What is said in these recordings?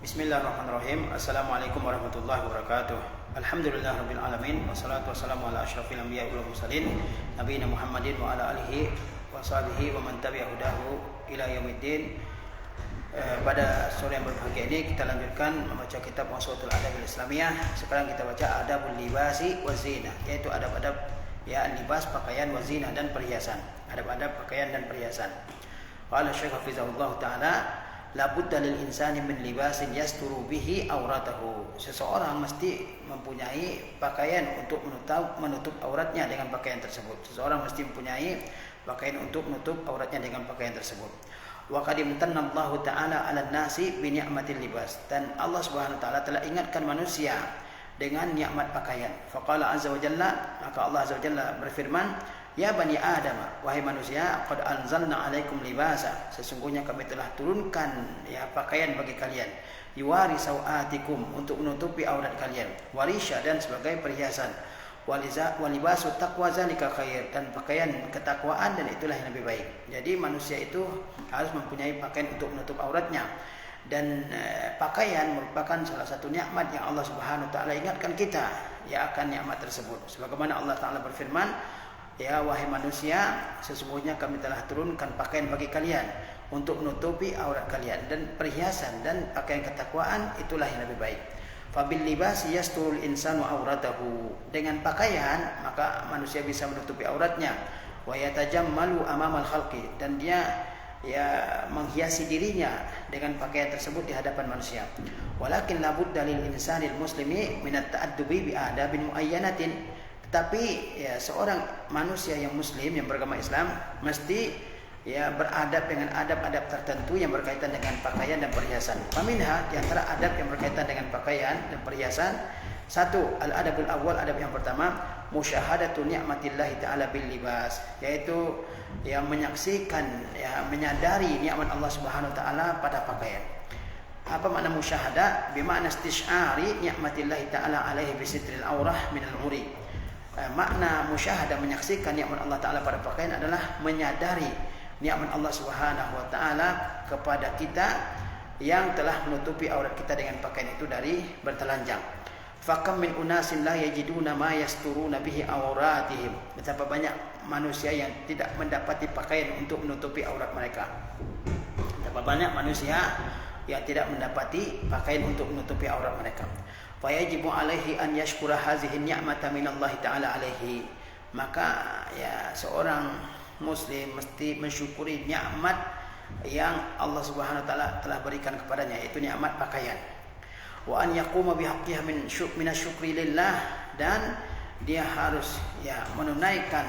Bismillahirrahmanirrahim. Assalamualaikum warahmatullahi wabarakatuh. Alhamdulillahirabbil alamin wassalatu wassalamu ala asyrafil anbiya'i wal mursalin nabiyina Muhammadin wa ala alihi wa sahbihi wa man tabi'a hudahu ila yaumiddin. Pada sore yang berbahagia ini kita lanjutkan membaca kitab Mawsu'atul Adabil Islamiyah. Sekarang kita baca Adabul Libasi wa Zina, yaitu adab-adab libas, pakaian, wa zina, dan perhiasan. Adab-adab pakaian dan perhiasan. Qala Syekh Hafizahullah taala, la budda lil insani min libasin yasturu bihi auratahu. Seseorang mesti mempunyai pakaian untuk menutup auratnya dengan pakaian tersebut. Seseorang mesti mempunyai pakaian untuk menutup auratnya dengan pakaian tersebut. Wa qad imtanna Allah taala 'alan nasi bi ni'matil libas. Dan Allah Subhanahu wa taala telah ingatkan manusia dengan nikmat pakaian. Faqala azza wa jalla, maka Allah azza wa jalla berfirman, ya bani Adam, wahai manusia, qad anzalna 'alaikum libasa. Sesungguhnya kami telah turunkan pakaian bagi kalian. Yuwari sawatikum, untuk menutupi aurat kalian. Warisha, dan sebagai perhiasan. Walibasu taqwa zalika khair, dan pakaian ketakwaan, dan itulah yang lebih baik. Jadi manusia itu harus mempunyai pakaian untuk menutup auratnya. Dan pakaian merupakan salah satu nikmat yang Allah Subhanahu wa taala ingatkan kita akan nikmat tersebut. Sebagaimana Allah taala berfirman, ya wahai manusia, sesungguhnya kami telah turunkan pakaian bagi kalian untuk menutupi aurat kalian, dan perhiasan dan pakaian ketakwaan itulah yang lebih baik. Fabil libasi yasturul insanu auratahu. Dengan pakaian maka manusia bisa menutupi auratnya. Wa yatajammalu amamal khalqi, dan dia menghiasi dirinya dengan pakaian tersebut di hadapan manusia. Walakin labudda lil insanil muslimi minat ta'addubi bi adabin muayyanatin. Tetapi seorang manusia yang muslim, yang beragama Islam, mesti beradab dengan adab-adab tertentu yang berkaitan dengan pakaian dan perhiasan. Faminha, di antara adab yang berkaitan dengan pakaian dan perhiasan, satu, al-adabul awal, adab yang pertama, musyahadatu ni'matillahi ta'ala bil libas, yaitu menyaksikan, menyadari nikmat Allah Subhanahu wa taala pada pakaian. Apa makna musyahadah? Bima'na istish'ari ni'matillahi ta'ala alaihi bisitril aurah minal uri. Makna musyahadah, menyaksikan nikmat Allah taala pada pakaian, adalah menyadari nikmat Allah Subhanahu wa taala kepada kita yang telah menutupi aurat kita dengan pakaian itu dari bertelanjang. Fakam min unasin la yajiduna ma yasturuna bihi auratihim. Betapa banyak manusia yang tidak mendapati pakaian untuk menutupi aurat mereka. Betapa banyak manusia yang tidak mendapati pakaian untuk menutupi aurat mereka. Fa yajibu alaihi an yashkura hazihi ni'mata minallahi ta'ala alaihi. Maka seorang muslim mesti mensyukuri nikmat yang Allah Subhanahu wa taala telah berikan kepadanya, yaitu nikmat pakaian. Wa an yaquma bihaqqiha min syukri lillah, dan dia harus menunaikan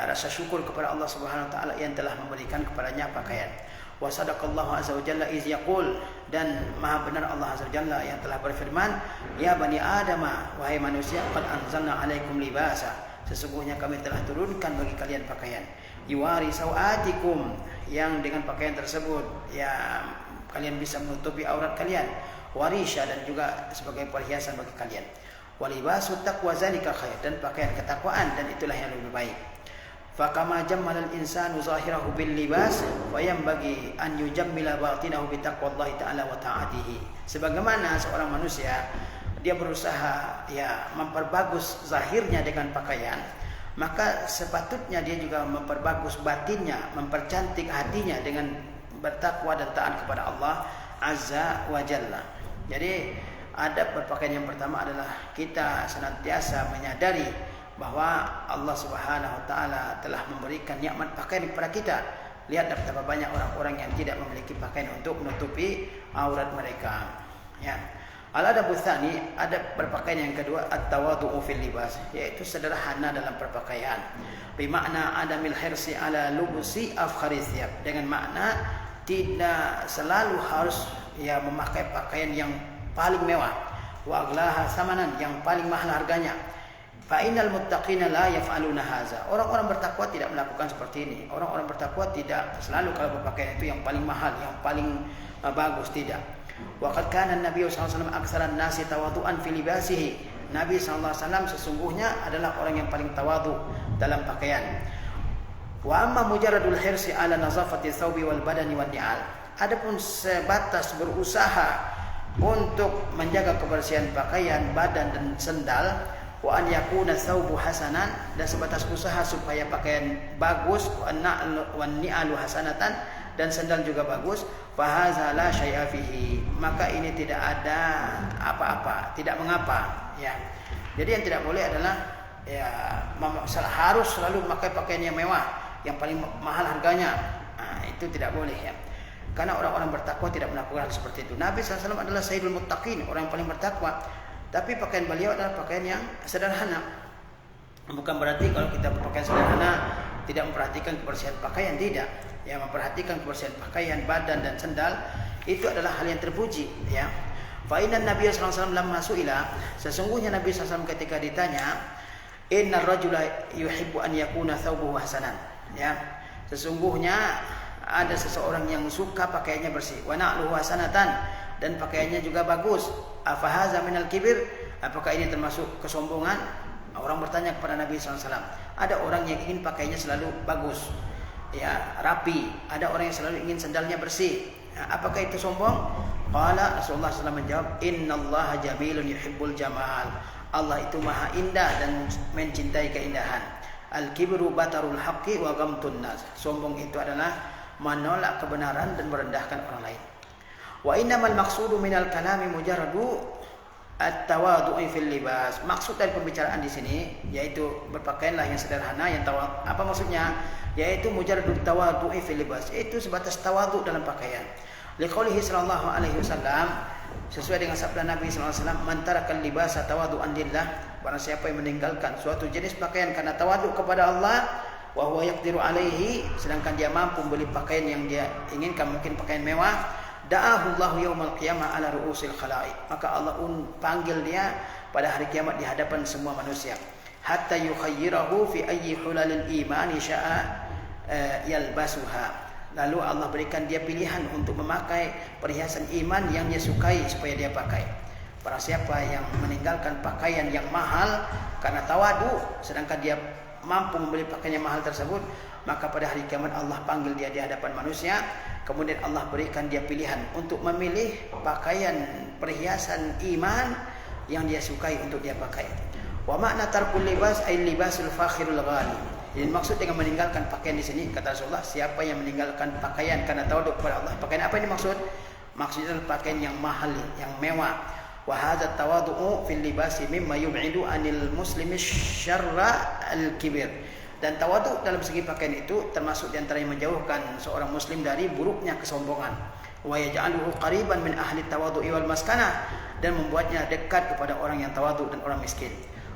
rasa syukur kepada Allah Subhanahu wa taala yang telah memberikan kepadanya pakaian. Wa sadaqallahu azza wa jalla iz yaqul, dan maha benar Allah azza wa jalla yang telah berfirman, ya bani Adam, wahai manusia, qad anzalna 'alaikum libasa. Sesungguhnya kami telah turunkan bagi kalian pakaian. Yuwari sawatikum, yang dengan pakaian tersebut kalian bisa menutupi aurat kalian. Warisha, dan juga sebagai perhiasan bagi kalian. Walibasu taqwa zalika khair, dan pakaian ketakwaan, dan itulah yang lebih baik. Fakama jammalal insanu zahirahu bil libas, wa yanbaghi an yujammila batinahu bi taqwallahi ta'ala wa ta'atihi. Sebagaimana seorang manusia dia berusaha memperbagus zahirnya dengan pakaian, maka sepatutnya dia juga memperbagus batinnya, mempercantik hatinya dengan bertakwa dan taat kepada Allah Azza wa Jalla. Jadi adab berpakaian yang pertama adalah kita senantiasa menyadari bahwa Allah Subhanahu wa taala telah memberikan nikmat pakaian kepada kita. Lihat betapa banyak orang-orang yang tidak memiliki pakaian untuk menutupi aurat mereka. Al-adabu tsani, adab berpakaian yang kedua, at-tawadhu'u fil libas, yaitu sederhana dalam berpakaian. Bimakna adamil hirsi ala lubusi afkhari thiyab, dengan makna tidak selalu harus memakai pakaian yang paling mewah. Wa aghlaha samanan, yang paling mahal harganya. Fa innal muttaqina la yaf'aluna hadza. Orang-orang bertakwa tidak melakukan seperti ini. Orang-orang bertakwa tidak selalu kalau berpakaian itu yang paling mahal, yang paling bagus, tidak. Wa qad kana an-nabiy sallallahu alaihi wasallam aktsaran nasi tawadhu'an fi libasihi. Nabi sallallahu alaihi wasallam sesungguhnya adalah orang yang paling tawadhu dalam pakaian. Wa amma mujarradul hirsi ala nazafati thawbi wal badani wan ni'al. Adapun sebatas berusaha untuk menjaga kebersihan pakaian, badan dan sendal, wa an yakuna thawbu hasanan, dan sebatas usaha supaya pakaian bagus, wa ni'alu hasanatan, dan sendal juga bagus, fa hadza la syai'a fihi, maka ini tidak ada apa-apa, tidak mengapa ya. Jadi yang tidak boleh adalah ya harus selalu memakai pakaian yang mewah, yang paling mahal harganya. Nah, itu tidak boleh ya. Karena orang-orang bertakwa tidak melakukan hal seperti itu. Nabi SAW adalah Sayyidul Muttaqin, orang yang paling bertakwa. Tapi pakaian beliau adalah pakaian yang sederhana. Bukan berarti kalau kita berpakaian sederhana tidak memperhatikan kebersihan pakaian, tidak. Ya, memperhatikan kebersihan pakaian, badan dan sendal itu adalah hal yang terpuji. Ya. Fa inna Nabi SAW lamma su'ila, sesungguhnya Nabi SAW ketika ditanya, innar rajula yuhibbu an yakuna thawbuhu hasanan. Ya. Sesungguhnya ada seseorang yang suka pakaiannya bersih, wa na'luhu hasanatan, dan pakaiannya juga bagus. Afa hadza minal kibir? Apakah ini termasuk kesombongan? Orang bertanya kepada Nabi SAW. Ada orang yang ingin pakaiannya selalu bagus, ya, rapi. Ada orang yang selalu ingin sandalnya bersih. Apakah itu sombong? Qala, Rasulullah SAW menjawab, innallaha jamilun yuhibbul jamal. Allah itu maha indah dan mencintai keindahan. Al-kibru batarul haqqi wa ghamtun nas. Sombong itu adalah menolak kebenaran dan merendahkan orang lain. Wa innamal maqsudu minal kalami mujarradu at-tawadu'i fil libas. Maksud dari pembicaraan di sini yaitu berpakaianlah yang sederhana, yang tawadu. Apa maksudnya? Yaitu mujarradu tawadu'i fil libas. Itu sebatas tawadu dalam pakaian. Liqaulihi sallallahu alaihi wasallam, sesuai dengan sabda Nabi sallallahu alaihi wasallam, man tarakal libasa tawadu'an lillah, barang siapa yang meninggalkan suatu jenis pakaian karena tawadu kepada Allah, wa huwa yaqdiru alaihi, sedangkan dia mampu membeli pakaian yang dia inginkan, mungkin pakaian mewah, da'ahu Allahu yaumal qiyamah ala ru'usil khalaiq, maka Allah panggil dia pada hari kiamat di hadapan semua manusia, hatta yukhayyirahu fi ayyi hulalil imani sya'a yalbasuha. Lalu Allah berikan dia pilihan untuk memakai perhiasan iman yang dia sukai supaya dia pakai. Para siapa yang meninggalkan pakaian yang mahal karena tawadu, sedangkan dia mampu membeli pakaian yang mahal tersebut, maka pada hari kiamat Allah panggil dia di hadapan manusia, kemudian Allah berikan dia pilihan untuk memilih pakaian perhiasan iman yang dia sukai untuk dia pakai. Wa makna tarkul libas ay libasul fakhirul ghali. Jadi maksud dengan meninggalkan pakaian di sini, kata Rasulullah, siapa yang meninggalkan pakaian karena tawadu kepada Allah, pakaian apa ini maksud? Maksudnya pakaian yang mahal, yang mewah. Wa hadza tawadu'u fil libasi mimma yub'idu 'anil muslimi syarra al-kibir. Dan tawadu dalam segi pakaian itu termasuk di antara yang menjauhkan seorang muslim dari buruknya kesombongan. Wa yaj'aluhu qariban min ahli tawadu'i wal maskanah, dan membuatnya dekat kepada orang yang tawadu dan orang miskin.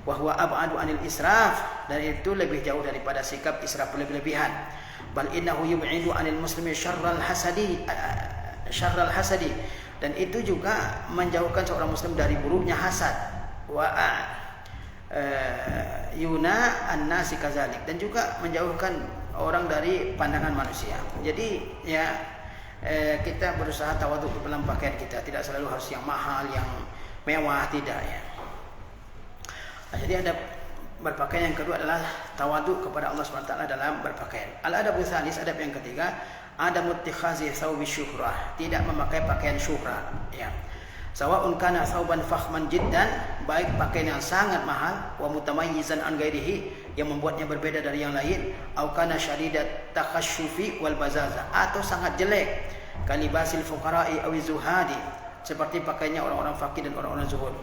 Wa huwa ab'adu 'anil israf, dan itu lebih jauh daripada sikap israf berlebihan. Bal innahu yub'idu 'anil muslimi syarral hasadi, dan itu juga menjauhkan seorang muslim dari buruknya hasad. Wa yuna an-nasi kadzalik, dan juga menjauhkan orang dari pandangan manusia. Jadi ya kita berusaha tawadhu dalam pakaian kita, tidak selalu harus yang mahal, yang mewah, tidak ya. Nah, jadi ada berpakaian yang kedua adalah tawadhu kepada Allah SWT dalam berpakaian. Al-adabu tsalis, adab yang ketiga, ada muttikhazi thawbi syuhrah, tidak memakai pakaian syuhrah ya. Sawa'un kana thawban fakhman jiddan, baik pakaian yang sangat mahal, wa mutamayyizan an ghairihi, yang membuatnya berbeda dari yang lain, au kana syadidat takhashshufi wal bazaza, atau sangat jelek, kalibasil fuqara'i aw zuhadi, seperti pakaiannya orang-orang fakir dan orang-orang zuhud.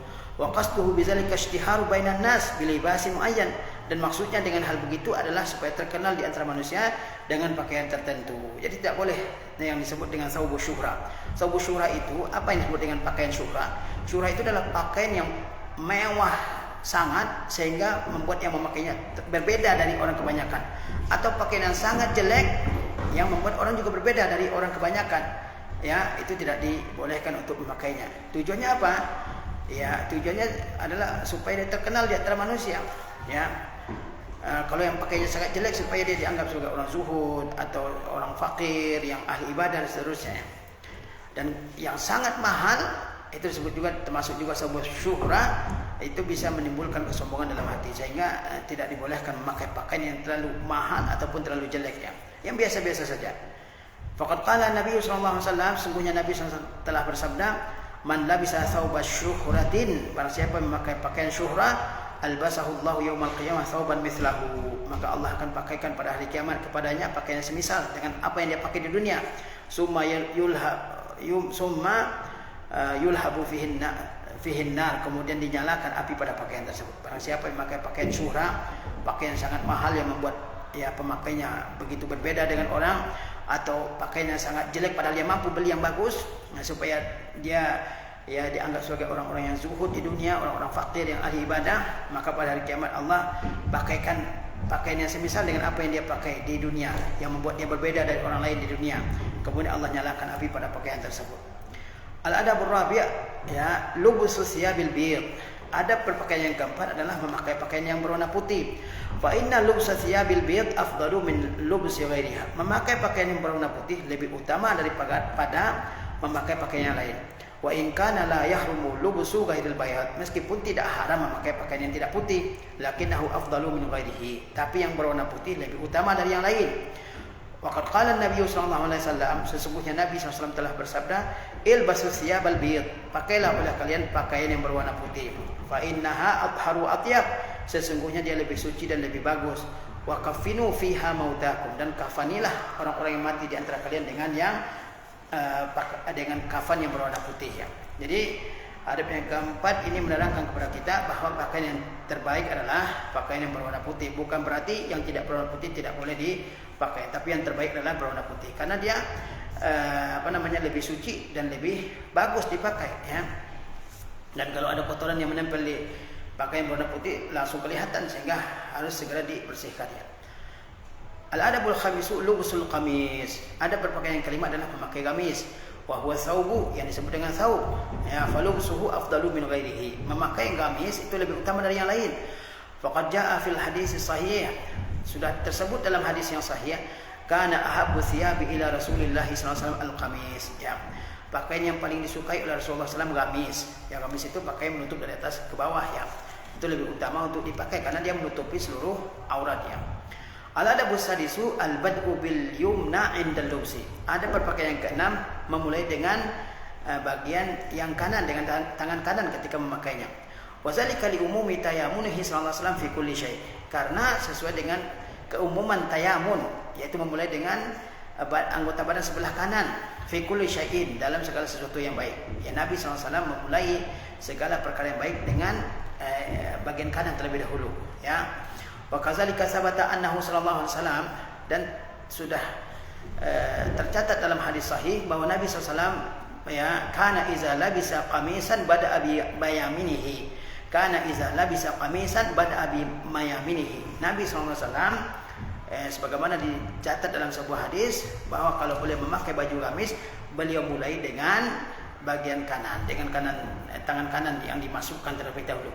Wa qasduhu bidzalika ishtiharu bainan nas bilibasin muayyan, dan maksudnya dengan hal begitu adalah supaya terkenal di antara manusia dengan pakaian tertentu. Jadi tidak boleh yang disebut dengan thawbu syuhrah. Thawbu syuhrah itu apa yang disebut dengan pakaian syuhrah? Syuhrah itu adalah pakaian yang mewah sangat sehingga membuat yang memakainya berbeda dari orang kebanyakan, atau pakaian yang sangat jelek yang membuat orang juga berbeda dari orang kebanyakan. Ya, itu tidak dibolehkan untuk memakainya. Tujuannya apa? Ya, tujuannya adalah supaya dia terkenal di antara manusia. Ya, kalau yang pakainya sangat jelek supaya dia dianggap sebagai orang zuhud atau orang fakir yang ahli ibadah dan seterusnya. Dan yang sangat mahal itu disebut juga, termasuk juga sebuah syuhrah, itu bisa menimbulkan kesombongan dalam hati, sehingga tidak dibolehkan memakai pakaian yang terlalu mahal ataupun terlalu jelek ya. Yang biasa-biasa saja. Faqad qala Nabi sallallahu alaihi wasallam, sungguhnya Nabi SAW telah bersabda, Man labisa thawba syuhratin, barang siapa memakai pakaian syuhrah, albasahu Allahu yaumal qiyamah thawban mithlahu, maka Allah akan pakaikan pada hari kiamat kepadanya pakaian semisal dengan apa yang dia pakai di dunia. Summa yulhabu fihin nar, kemudian dinyalakan api pada pakaian tersebut. Barang siapa yang memakai pakaian syuhrah, pakaian sangat mahal yang membuat ya pemakainya begitu berbeda dengan orang, atau pakaiannya sangat jelek padahal dia mampu beli yang bagus, supaya dia ya dianggap sebagai orang-orang yang zuhud di dunia, orang-orang fakir yang ahli ibadah, maka pada hari kiamat Allah pakaikan pakaian yang semisal dengan apa yang dia pakai di dunia, yang membuat dia berbeda dari orang lain di dunia. Kemudian Allah nyalakan api pada pakaian tersebut. Al-adabur rabi', ya, lubusus thiyabil biyad. Adab berpakaian yang keempat adalah memakai pakaian yang berwarna putih. Fa inna lubsa thiyabil biyad afdalu min lubsi ghairiha. Memakai pakaian yang berwarna putih lebih utama daripada memakai pakaian yang lain. Wa in kana la yahrumu lubsu ghairil bayad. Meskipun tidak haram memakai pakaian yang tidak putih, lakinnahu afdalu min ghairihi. Tapi yang berwarna putih lebih utama dari yang lain. Waqad qala an-nabiy sallallahu alaihi wasallam, sesungguhnya Nabi SAW telah bersabda, ilbasu thiyabal biyad, pakailah oleh kalian pakaian yang berwarna putih. Fa innaha athharu atyab, sesungguhnya dia lebih suci dan lebih bagus. Wa kafinu fiha mautakum, dan kafanilah orang-orang yang mati di antara kalian dengan kafan yang berwarna putih ya. Jadi adab yang keempat ini menerangkan kepada kita bahwa pakaian yang terbaik adalah pakaian yang berwarna putih. Bukan berarti yang tidak berwarna putih tidak boleh dipakai, tapi yang terbaik adalah berwarna putih karena dia lebih suci dan lebih bagus dipakai ya. Dan kalau ada kotoran yang menempel di pakaian berwarna putih langsung kelihatan, sehingga harus segera dibersihkan ya. Al-adabul khamisu lubsul qamis. Adab berpakaian yang kelima adalah memakai gamis. Wa huwa thawbu, yang disebut dengan thawb ya, falubsuhu afdalu min ghairihi. Memakai gamis itu lebih utama dari yang lain. Faqad jaa fil hadis sahih, sudah tersebut dalam hadis yang sahih, kana ahabbu thiyabi ila Rasulillah sallallahu alaihi wasallam al-qamis ya. Pakaian yang paling disukai oleh Rasulullah SAW gamis. Ya, gamis itu pakaian menutup dari atas ke bawah ya. Itu lebih utama untuk dipakai karena dia menutupi seluruh aurat ya. Al-adabus sadisu al-bad'u bil yumna 'inda al-lubsi. Ada berpakaian yang keenam, memulai dengan bagian yang kanan, dengan tangan kanan ketika memakainya. Wa zalika li umumi tayamunihi sallallahu alaihi wasallam fi kulli syai'. Karena sesuai dengan keumuman tayamun, yaitu memulai dengan anggota badan sebelah kanan, fi kulli syai'in, dalam segala sesuatu yang baik. Ya, Nabi SAW memulai segala perkara yang baik dengan bagian kanan terlebih dahulu ya. Wa kadzalika sabata annahu sallallahu alaihi wasallam, dan sudah tercatat dalam hadis sahih bahwa Nabi SAW ya, kana iza labisa qamisan bada'a bi mayaminihi, kana iza labisa qamisan bada'a bi mayaminihi. Nabi SAW sebagaimana dicatat dalam sebuah hadis bahwa kalau boleh memakai baju gamis, beliau mulai dengan bagian kanan, dengan tangan kanan yang dimasukkan terlebih dahulu.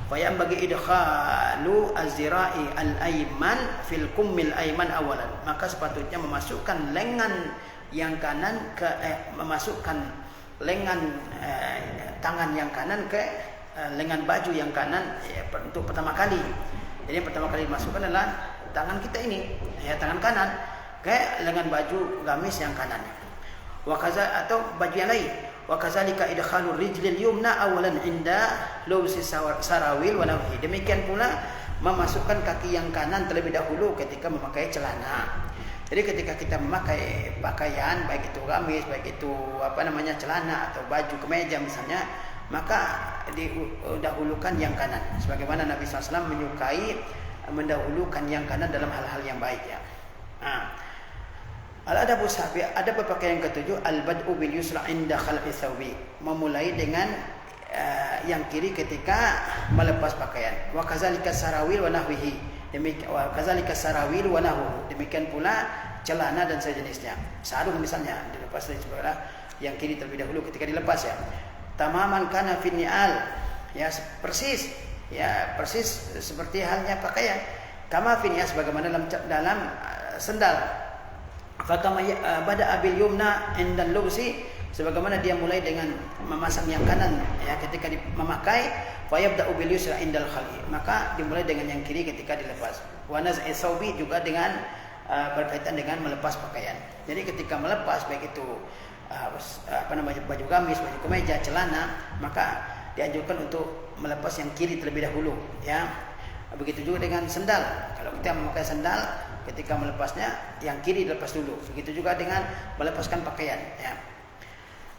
Fa yang bagi idkhalu az-zira'i al-ayman fil kummil ayman awalan, maka sepatutnya memasukkan lengan yang kanan ke memasukkan lengan tangan yang kanan ke lengan baju yang kanan ya, untuk pertama kali. Jadi pertama kali dimasukkan adalah tangan kita ini ya, tangan kanan ke lengan baju gamis yang kanan. Wa kaza, atau baju yang lain. Wa kadzalika idkhalur rijlil yumna awalan inda lubsi sarawil wa nahwi. Demikian pula memasukkan kaki yang kanan terlebih dahulu ketika memakai celana. Jadi ketika kita memakai pakaian, baik itu gamis, baik itu celana atau baju kemeja misalnya, maka didahulukan yang kanan. Sebagaimana Nabi SAW menyukai mendahulukan yang kanan dalam hal-hal yang baik ya. Al-adabu sabi', ada berpakaian yang ketujuh, al-bad'u bil yusra inda khal'i thawbi, memulai dengan yang kiri ketika melepas pakaian. Wa kadzalika sarawil wa nahwihi, demikian pula celana dan sejenisnya. Sarung misalnya dilepas dari sebelah yang kiri terlebih dahulu ketika dilepas ya. Tamaman kana fi ni'al, ya persis seperti halnya pakaian. Kama fi ni'al, sebagaimana dalam sendal. Fakama bada abil yumna indan lubsi, sebagaimana dia mulai dengan memasang yang kanan ya ketika memakai, fayabda'u bil yusra indal khali, maka dimulai dengan yang kiri ketika dilepas. Wa naz'i thawbi, juga dengan berkaitan dengan melepas pakaian. Jadi ketika melepas, baik itu baju gamis, baju kemeja, celana, maka dianjurkan untuk melepas yang kiri terlebih dahulu, ya. Begitu juga dengan sendal. Kalau kita memakai sendal, ketika melepasnya yang kiri dilepas dulu. Begitu juga dengan melepaskan pakaian, ya.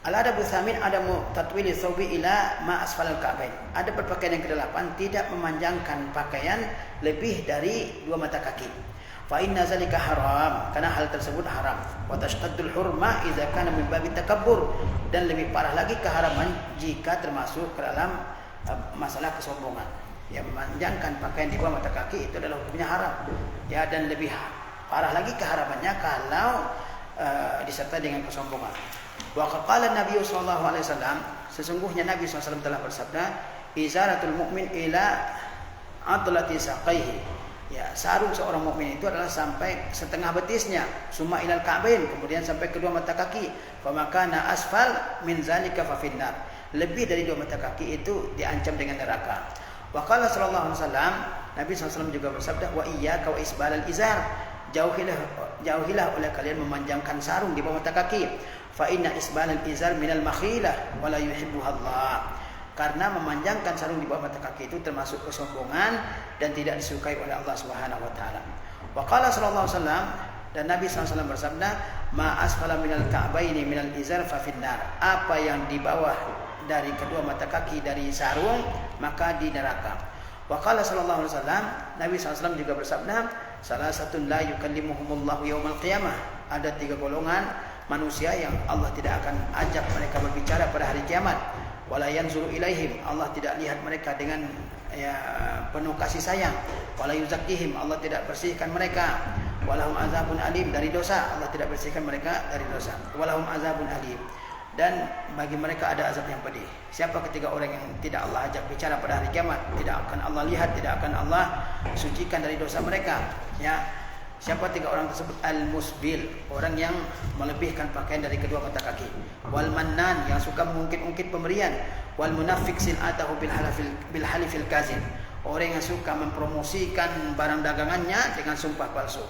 Al-adabu tsamin adamu tatwili thawbi ila ma asfalal ka'bain. Ada berpakaian yang ke-8 tidak memanjangkan pakaian lebih dari 2 mata kaki. Fa inna zalika haram, karena hal tersebut haram. Wa tashtadul hurma idza kana min babi takabbur, dan lebih parah lagi keharaman jika termasuk ke dalam masalah kesombongan. Yang memanjangkan pakaian di bawah mata kaki itu adalah hukumnya haram. Ya, dan lebih parah lagi keharamannya kalau disertai dengan kesombongan. Wa qala Nabi sallallahu alaihi wasallam, sesungguhnya Nabi SAW telah bersabda, izaratul mu'min ila atlati saqaihi. Ya, sarung seorang mukmin itu adalah sampai setengah betisnya, summa ilal ka'bain, kemudian sampai kedua mata kaki. Fa makana asfal min zalika fa finnar. Lebih dari 2 mata kaki itu diancam dengan neraka. Wa qala sallallahu alaihi wasallam, Nabi SAW juga bersabda, wa iyyaka wa isbalal izar. Jauhilah oleh kalian memanjangkan sarung di bawah mata kaki. Fa inna isbalal izar minal makhilah wa la yuhibbuha Allah. Karena memanjangkan sarung di bawah mata kaki itu termasuk kesombongan dan tidak disukai oleh Allah Subhanahu wa taala. Wa qala sallallahu alaihi wasallam, dan Nabi SAW bersabda, ma asfala minal ka'baini minal izar fa finnar. Apa yang di bawah dari kedua mata kaki dari sarung maka di neraka. Wa qala sallallahu alaihi wasallam, Nabi SAW juga bersabda, salah satu la yukallimuhumullahu yaumal qiyamah. Ada 3 golongan manusia yang Allah tidak akan ajak mereka berbicara pada hari kiamat. Wala yanzuru ilaihim, Allah tidak lihat mereka dengan penuh kasih sayang. Wala yuzakkihim, Allah tidak bersihkan mereka. Walahum azabun alim, dari dosa Allah tidak bersihkan mereka dari dosa. Walahum azabun alim, dan bagi mereka ada azab yang pedih. Siapa ketiga orang yang tidak Allah ajak bicara pada hari kiamat? Tidak akan Allah lihat, tidak akan Allah sucikan dari dosa mereka, ya. Siapa 3 orang tersebut? Al-musbil, orang yang melebihkan pakaian dari kedua mata kaki. Wal mannan, yang suka mengungkit-ungkit pemberian. Wal munafiq sil'atahu bil halifil kazib, orang yang suka mempromosikan barang dagangannya dengan sumpah palsu.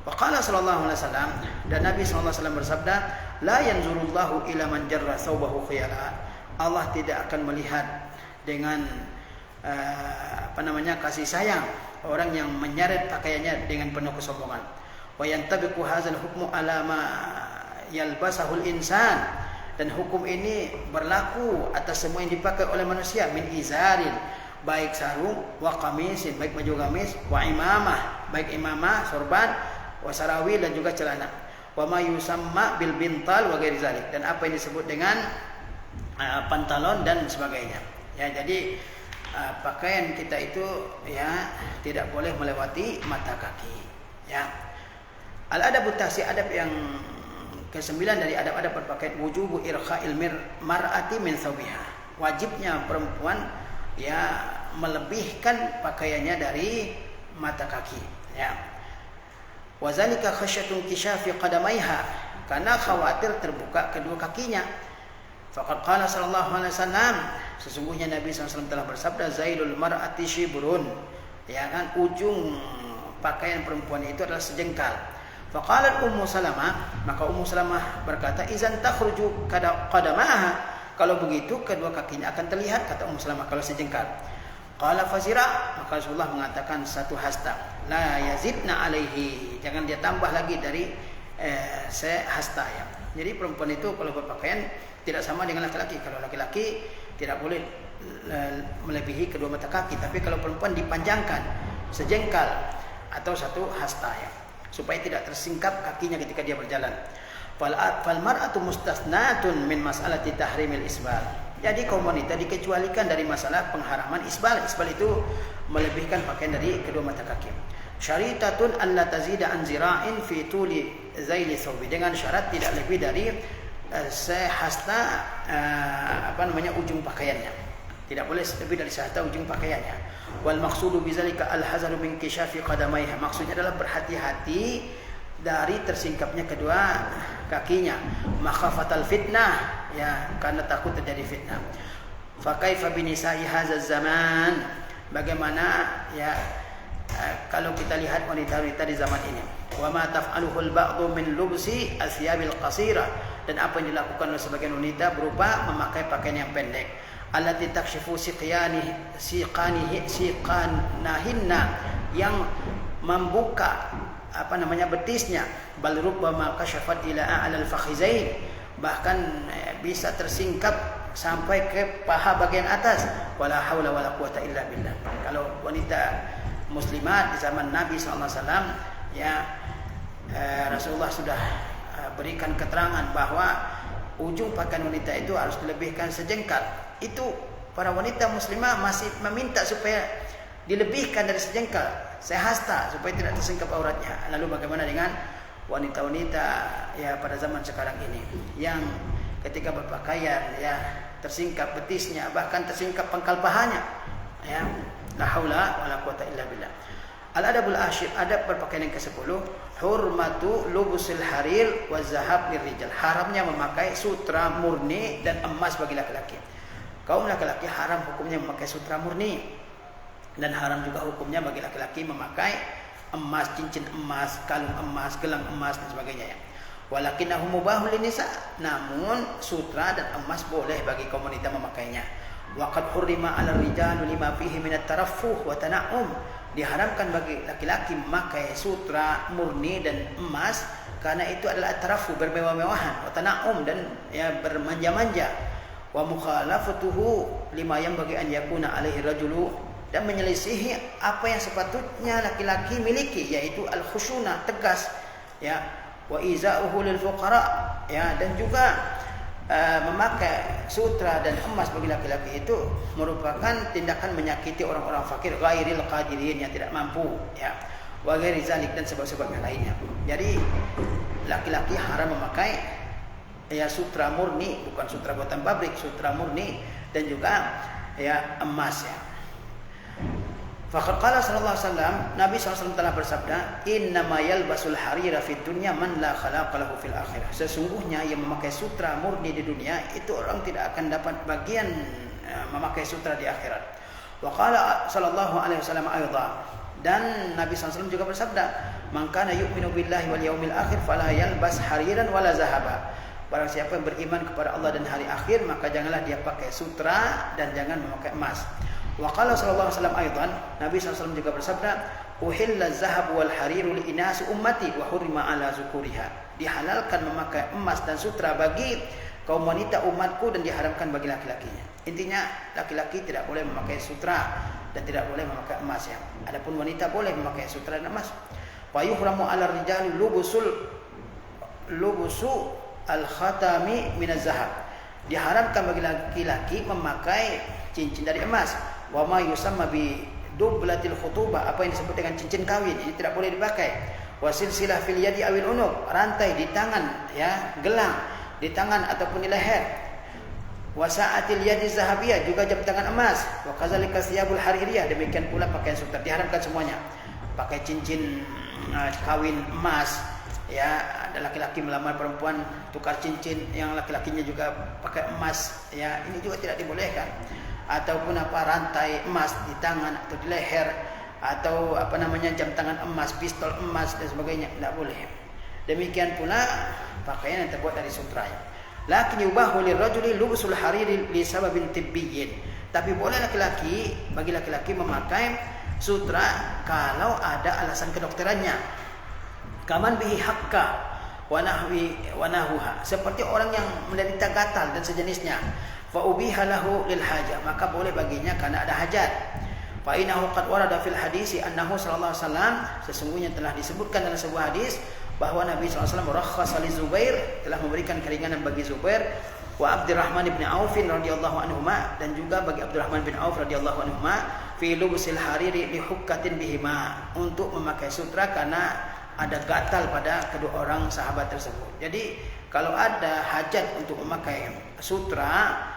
Wa qala sallallahu alaihi wasallam, dan Nabi sallallahu alaihi wasallam bersabda, la yanzurullahu ila man jarra thawbahu khiyala. Allah tidak akan melihat dengan kasih sayang orang yang menyeret pakaiannya dengan penuh kesombongan. Wa yantabiqu hadzal hukmu ala ma yalbasahul insan, dan hukum ini berlaku atas semua yang dipakai oleh manusia, min izarin, baik sarung, wa qamisin, baik baju gamis, wa imamah, baik imamah, sorban, wa sarawil, dan juga celana, wa ma yusamma bil bintal wa ghairi zalik, dan apa yang disebut dengan pantalon dan sebagainya. Ya, jadi pakaian kita itu ya tidak boleh melewati mata kaki, ya. Al-adabut tasi, adab yang ke-9 dari adab-adab berpakaian, wujubu irkha'il mar'ati min thawbiha. Wajibnya perempuan ya melebihkan pakaiannya dari mata kaki, ya. Wa zalika khasyatun kishafi qadamaiha, karena khawatir terbuka kedua kakinya. Faqad qala sallallahu alaihi wasallam, sesungguhnya Nabi SAW telah bersabda, zailul mar'ati shibrun, ya kan, ujung pakaian perempuan itu adalah sejengkal. Faqalat Ummu Salamah, maka Ummu Salamah berkata, izan takhruju qadamaha, kalau begitu kedua kakinya akan terlihat, kata Ummu Salamah, kalau sejengkal. Qala fazira, maka Rasulullah mengatakan 1 hasta, la yazidna alaihi, jangan dia tambah lagi dari sehasta, ya. Jadi perempuan itu kalau berpakaian tidak sama dengan laki-laki. Kalau laki-laki tidak boleh melebihi kedua mata kaki, tapi kalau perempuan dipanjangkan sejengkal atau 1 hasta, ya, supaya tidak tersingkap kakinya ketika dia berjalan. Fal mar'atu mustasnatun min mas'alati tahrimil isbal. Jadi kaum wanita dikecualikan dari masalah pengharaman isbal. Isbal itu melebihkan pakaian dari kedua mata kaki. Syaritatun alla tazida an zira'in fi tuli zaili thawbi, dengan syarat tidak lebih dari sehasta ujung pakaiannya. Tidak boleh lebih dari sehasta ujung pakaiannya. Wal maqsudu bizalika al-hazaru min kishafi qadamaiha, maksudnya adalah berhati-hati dari tersingkapnya kedua kakinya. Makhafatal fitnah, ya, karena takut terjadi fitnah. Fa kaifa binisa'i hadzal zaman, bagaimana ya kalau kita lihat wanita-wanita di zaman ini. Wa ma taf'aluhul ba'du min lubsi asyabil qasira, dan apa yang dilakukan oleh sebagian wanita berupa memakai pakaian yang pendek. Allati takshifu siqanahinna, yang membuka betisnya. Bal rubbama kashafat ila a'lal fakhizain, bahkan bisa tersingkap sampai ke paha bagian atas. Wala haula wala quwata illa billah. Kalau wanita muslimat di zaman Nabi SAW, ya Rasulullah sudah berikan keterangan bahwa ujung pakaian wanita itu harus dilebihkan sejengkal. Itu para wanita muslimah masih meminta supaya dilebihkan dari sejengkal, sehasta, supaya tidak tersingkap auratnya. Lalu bagaimana dengan wanita-wanita ya pada zaman sekarang ini yang ketika berpakaian ya tersingkap betisnya, bahkan tersingkap pangkal pahanya, ya la haula wala quwata illa billah. Al-adabul asyir, adab berpakaian yang ke-10, hurmatu lubusil harir wa zahab lirijal, haramnya memakai sutra murni dan emas bagi laki-laki. Kaum laki-laki haram hukumnya memakai sutra murni, dan haram juga hukumnya bagi laki-laki memakai emas, cincin emas, kalung emas, gelang emas dan sebagainya ya. Walakinahu mubahul linisa, namun sutra dan emas boleh bagi kaum wanita memakainya. Waqad hurrima 'ala rijal lima fihi min at-taraffuh wa tana'um, diharamkan bagi laki-laki memakai sutra murni dan emas karena itu adalah at-taraffuh, bermewah-mewahan, wa tana'um, dan ya bermanja-manja. Wa mukhalafatuhu lima yang bagi an yakuna alaihi rajulu, dan menyelisihi apa yang sepatutnya laki-laki miliki, yaitu al-khusyunah, tegas ya, wa iza'uhu lil fuqara ya, dan juga memakai sutra dan emas bagi laki-laki itu merupakan tindakan menyakiti orang-orang fakir, ghairil qadirin, yang tidak mampu ya, wa ghairi zalik, dan sebab-sebab yang lainnya. Jadi laki-laki haram memakai ya sutra murni, bukan sutra buatan pabrik, sutra murni, dan juga ya emas ya. Faqad qala sallallahu alaihi wasallam, Nabi SAW telah bersabda, innama yalbasul harira fid dunya man la khalaqa lahu fil akhirah. Sesungguhnya yang memakai sutra murni di dunia itu orang tidak akan dapat bagian memakai sutra di akhirat. Wa qala sallallahu alaihi wasallam aidan, dan Nabi SAW juga bersabda, man kana yu'minu billahi wal yaumil akhir fala yalbas hariran wala zahaba. Barang siapa yang beriman kepada Allah dan hari akhir, maka janganlah dia pakai sutra dan jangan memakai emas. Wa qala sallallahu alaihi wasallam aidan, Nabi SAW juga bersabda, uhilla zahab wal hariru li inasi ummati wa hurima ala zukuriha. Dihalalkan memakai emas dan sutra bagi kaum wanita umatku dan diharamkan bagi laki-lakinya. Intinya laki-laki tidak boleh memakai sutra dan tidak boleh memakai emas ya. Adapun wanita boleh memakai sutra dan emas. Wa yuhramu ala rijali lubusu al-khatami min az-zahab. Diharamkan bagi laki-laki memakai cincin dari emas. Wa ma yusamma bi dublatil khutubah, apa yang disebut dengan cincin kawin, ini tidak boleh dipakai. Wa silsilah fil yadi awil unuq, rantai di tangan ya, gelang di tangan ataupun di leher. Wa sa'atil yadi zahabiyah, juga jam tangan emas. Wa kadzalika siyabul haririyah, demikian pula pakaian sutra, diharamkan semuanya. Pakai cincin kawin emas ya, ada laki-laki melamar perempuan tukar cincin, yang laki-lakinya juga pakai emas ya, ini juga tidak dibolehkan. Ataupun rantai emas di tangan atau di leher, atau jam tangan emas, pistol emas dan sebagainya, tidak boleh. Demikian pula pakaian yang terbuat dari sutra. Lakin yubahu lirrajuli lubsul hariri li sababin tibbiyyin. Tapi boleh bagi laki-laki memakai sutra kalau ada alasan kedokterannya. Kaman bihi hakka wa nahuha, seperti orang yang menderita gatal dan sejenisnya. Fa ubiha lahu lil hajah, maka boleh baginya karena ada hajat. Fa innahu qad warada fil hadisi annahu sallallahu alaihi wasallam, sesungguhnya telah disebutkan dalam sebuah hadis bahwa Nabi sallallahu alaihi wasallam rakhasa li Zubair, telah memberikan keringanan bagi Zubair, wa Abdurrahman bin Auf radhiyallahu anhuma, dan juga bagi Abdurrahman bin Auf radhiyallahu anhuma, fi lubusil hariri li hukkatin bihima, untuk memakai sutra karena ada gatal pada kedua orang sahabat tersebut. Jadi kalau ada hajat untuk memakai sutra,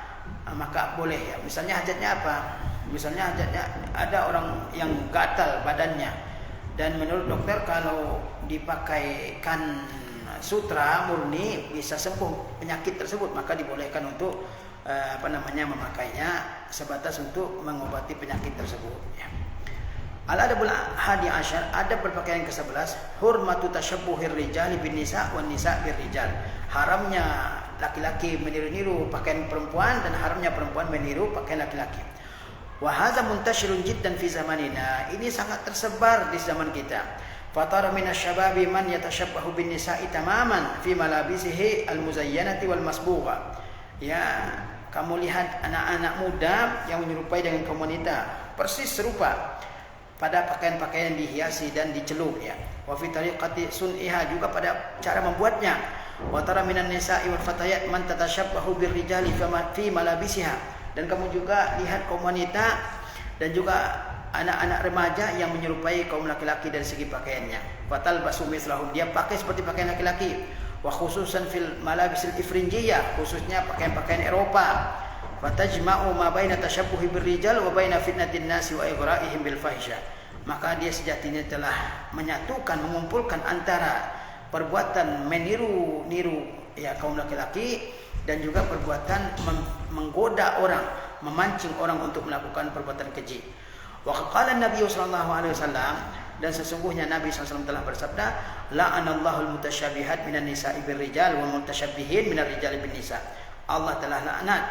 maka boleh ya. Misalnya hajatnya apa? Misalnya hajatnya ada orang yang gatal badannya, dan menurut dokter kalau dipakaikan sutra murni bisa sembuh penyakit tersebut, maka dibolehkan untuk memakainya sebatas untuk mengobati penyakit tersebut ya. Al-adabul hadi asyar, adab berpakaian ke-11, hurmatu tasyabbuhir rijali bin nisa wan nisa bir rijal. Haramnya laki-laki meniru-niru pakaian perempuan dan haramnya perempuan meniru pakaian laki-laki. Wa hadza muntashirun jiddan fi zamanina. Ini sangat tersebar di zaman kita. Fatara minasyababi man yatashabbahu bin nisa'i tamaman fi malabisihi al-muzayyanati wal masbugha. Ya, kamu lihat anak-anak muda yang menyerupai dengan kaum wanita, persis serupa pada pakaian-pakaian dihiasi dan dicelup ya. Wa fi tariqati sun'iha, juga pada cara membuatnya. Wa tara minan nisa'i wal fatayat man tatashabbahu birrijali fi malabisiha. Dan kamu juga lihat kaum wanita dan juga anak-anak remaja yang menyerupai kaum laki-laki dari segi pakaiannya. Fatal basu mislahum, dia pakai seperti pakaian laki-laki. Wa khususan fil malabisil ifrinjiyah, khususnya pakaian-pakaian Eropa. Fatajma'u ma baina tashabbuhi birrijal wa baina fitnatin nasi wa igra'ihim bil fahisha. Maka dia sejatinya telah menyatukan, mengumpulkan antara perbuatan meniru-niru ya kaum laki-laki dan juga perbuatan menggoda orang, memancing orang untuk melakukan perbuatan keji. Wa qala Nabi sallallahu alaihi wasallam, dan sesungguhnya Nabi SAW telah bersabda, la'anallahu al-mutasyabihat minan nisa'i birrijal wa mutasyabihin minar rijali bin nisa. Allah telah laknat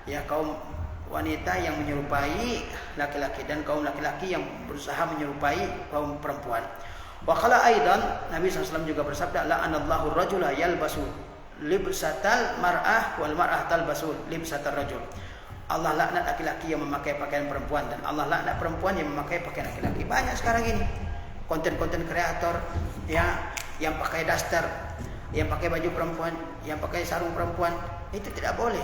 ya kaum wanita yang menyerupai laki-laki dan kaum laki-laki yang berusaha menyerupai kaum perempuan. Wa qala aidan, Nabi SAW juga bersabda, la'anallahu ar-rajula yalbasu libsatal mar'ah wal mar'ah talbasu libsatar rajul. Allah laknat laki-laki yang memakai pakaian perempuan dan Allah laknat perempuan yang memakai pakaian laki-laki. Banyak sekarang ini konten-konten kreator ya yang pakai daster, yang pakai baju perempuan, yang pakai sarung perempuan. Itu tidak boleh.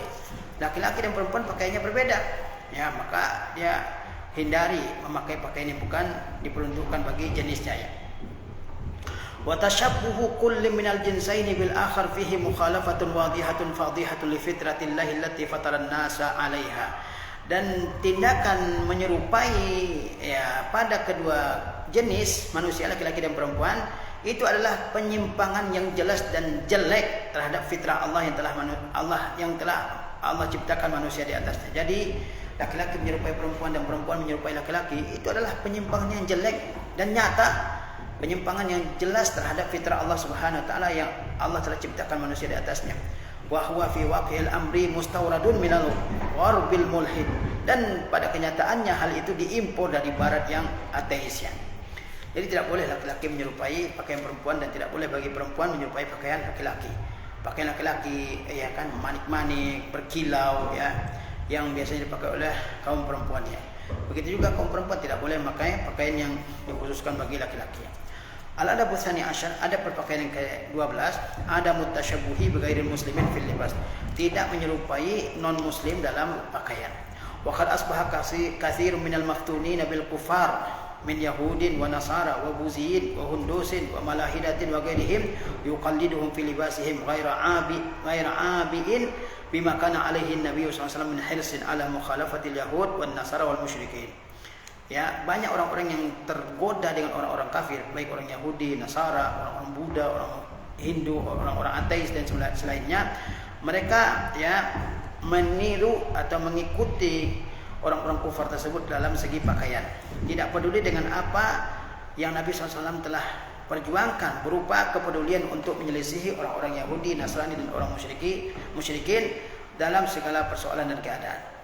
Laki-laki dan perempuan pakaiannya berbeda. Ya, maka dia hindari memakai pakaian yang bukan diperuntukkan bagi jenisnya ya. Wa tashabbuhu kulli minal jinsaini bil akhar fihi mukhalafatun wadihatun fadhihatun li fitratillahi allati fataran nasa 'alaiha. Dan tindakan menyerupai ya pada kedua jenis manusia laki-laki dan perempuan itu adalah penyimpangan yang jelas dan jelek terhadap fitrah Allah yang telah Allah ciptakan manusia di atasnya. Jadi laki-laki menyerupai perempuan dan perempuan menyerupai laki-laki itu adalah penyimpangan yang jelek dan nyata, penyimpangan yang jelas terhadap fitrah Allah Subhanahu wa taala yang Allah telah ciptakan manusia di atasnya. Wa huwa fi waqi'il amri mustawradun minal gharbil mulhid. Dan pada kenyataannya hal itu diimpor dari barat yang ateis ya. Jadi tidak boleh laki-laki menyerupai pakaian perempuan dan tidak boleh bagi perempuan menyerupai pakaian laki-laki. Pakaian laki-laki ya kan manik-manik, berkilau ya, yang biasanya dipakai oleh kaum perempuan ya. Begitu juga kaum perempuan tidak boleh memakai pakaian yang dikhususkan bagi laki-laki. Al-adabu tsani asyar, ada perpakaian yang ke-12, ada mutasyabuhi bighairil muslimin fil libas, tidak menyerupai non muslim dalam pakaian. Wa qad asbaha katsirun minal maftunina bil kufar min yahudin wa nasara wa buziyin wa hundusin wa malahidatin wa ghairihim yuqalliduhum fi libasihim ghaira abiin bima kana alaihi Nabi sallallahu alaihi wasallam min hirsin ala mukhalafatil yahud wan nasara wal musyrikin. Ya, banyak orang-orang yang tergoda dengan orang-orang kafir, baik orang Yahudi, Nasara, orang-orang Buddha, orang Hindu, orang-orang ateis dan selainnya. Mereka ya meniru atau mengikuti orang-orang kufar tersebut dalam segi pakaian. Tidak peduli dengan apa yang Nabi SAW telah perjuangkan berupa kepedulian untuk menyelisihi orang-orang Yahudi, Nasrani dan orang musyrikin dalam segala persoalan dan keadaan.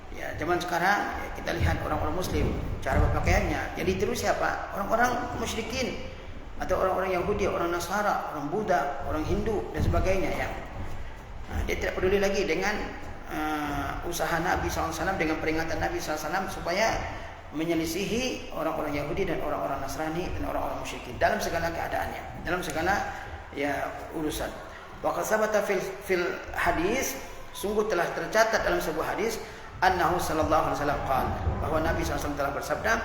Ya, zaman sekarang ya, kita lihat orang-orang muslim cara berpakaiannya. Jadi terus siapa? Orang-orang musyrikin atau orang-orang Yahudi, orang Nasara, orang Buddha, orang Hindu dan sebagainya ya. Nah, dia tidak peduli lagi dengan usaha Nabi SAW, dengan peringatan Nabi SAW supaya menyelisihi orang-orang Yahudi dan orang-orang Nasrani dan orang-orang musyrikin dalam segala keadaannya, dalam segala ya urusan. Wa qad sabata fil hadis, sungguh telah tercatat dalam sebuah hadis annahu sallallahu alaihi wasallam qala, bahwa Nabi SAW telah bersabda,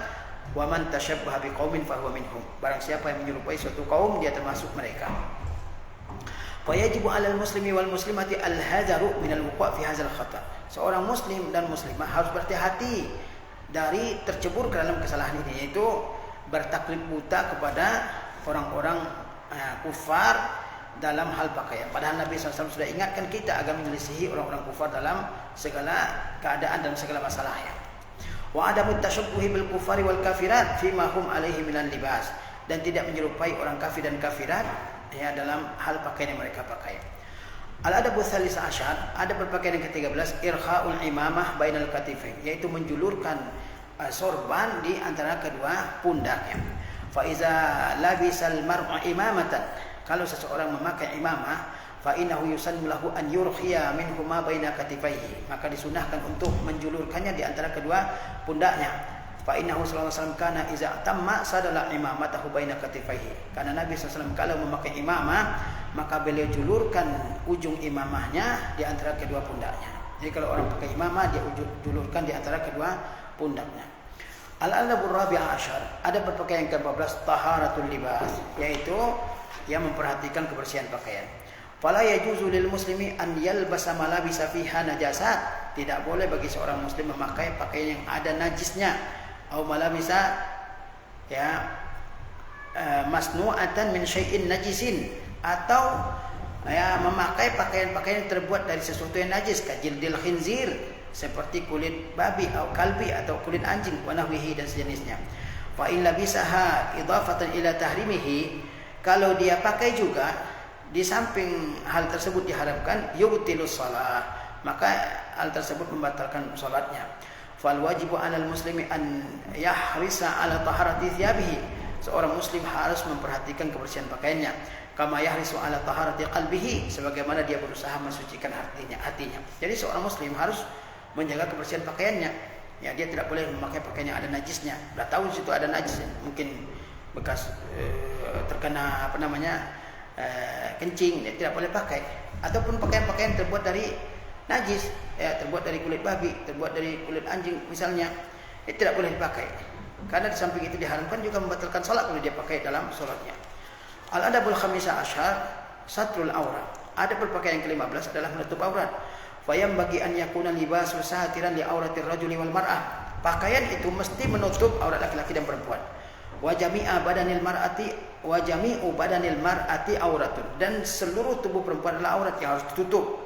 wa man tashabbaha biqaumin fahuwa minhum, barang siapa yang menyerupai suatu kaum dia termasuk mereka. Fa yajibu 'alal muslimi wal muslimati al-hadaru min al-wuqu' fi hadzal khata'. Seorang muslim dan muslimah harus berhati-hati dari tercebur ke dalam kesalahan ini, yaitu bertaklid buta kepada orang-orang kufar dalam hal pakaian. Padahal Nabi SAW sudah ingatkan kita agar menyelisihi orang-orang kufar dalam segala keadaan dan segala masalahnya. Wa adamu tasyabbuhi bil kufari wal kafirat fima hum alaihi minan libas, dan tidak menyerupai orang kafir dan kafirat ya dalam hal pakaian yang mereka pakai. Al-adabu tsalis asyar, ada berpakaian yang ke-13, irkhaul imamah bainal katifain, yaitu menjulurkan sorban di antara kedua pundaknya. Fa iza labisal mar'u imamatan, kalau seseorang memakai imamah, fa innahu yusannu lahu an yurkhiya minhuma baina katifaihi, maka disunahkan untuk menjulurkannya di antara kedua pundaknya. Fa innahu sallallahu alaihi wasallam kana iza tamma sadala imamatahu baina katifaihi, karena Nabi sallallahu alaihi wasallam kalau memakai imamah maka beliau julurkan ujung imamahnya di antara kedua pundaknya. Jadi kalau orang pakai imamah dia julurkan di antara kedua pundaknya. Al-adabur rabi'ah asyar, ada berpakaian yang ke-14, taharatul libas, yaitu yang memperhatikan kebersihan pakaian. Fala yajuzu lil muslimi an yalbasa malabisa fiha najasat, tidak boleh bagi seorang muslim memakai pakaian yang ada najisnya, atau malabisa ya masnu'atan min syai'in najisin, atau ya memakai pakaian-pakaian yang terbuat dari sesuatu yang najis, kajildil khinzir, seperti kulit babi atau kalbi atau kulit anjing, wa nahwihi dan sejenisnya. Fa in labisaha idafatan ila tahrimihi, kalau dia pakai juga di samping hal tersebut diharamkan, yubtilus shalah, maka hal tersebut membatalkan salatnya. Fal wajibu 'alal muslimi an yahrisa 'ala taharati thiyabihi, seorang muslim harus memperhatikan kebersihan pakaiannya. Kama yahrisu 'ala taharati qalbihi, sebagaimana dia berusaha mensucikan hatinya. Jadi seorang muslim harus menjaga kebersihan pakaiannya. Ya, dia tidak boleh memakai pakaian yang ada najisnya. Sudah tahu situ ada najis, mungkin bekas terkena kencing, dia tidak boleh pakai. Ataupun pakaian-pakaian terbuat dari najis, ya, terbuat dari kulit babi, terbuat dari kulit anjing misalnya, tidak boleh dipakai. Karena di samping itu diharamkan juga membatalkan salat kalau dia pakai dalam salatnya. Al-adabul khamisah asyar, satrul aurat, ada berpakaian yang ke-15 adalah menutup aurat. Fayam bagi an yakuna libasu satiran li auratir rajuli wal mar'ah, pakaian itu mesti menutup aurat laki-laki dan perempuan. Wa jami'a badanil mar'ati wa jami'u badanil mar'ati auratun, dan seluruh tubuh perempuan adalah aurat yang harus ditutup.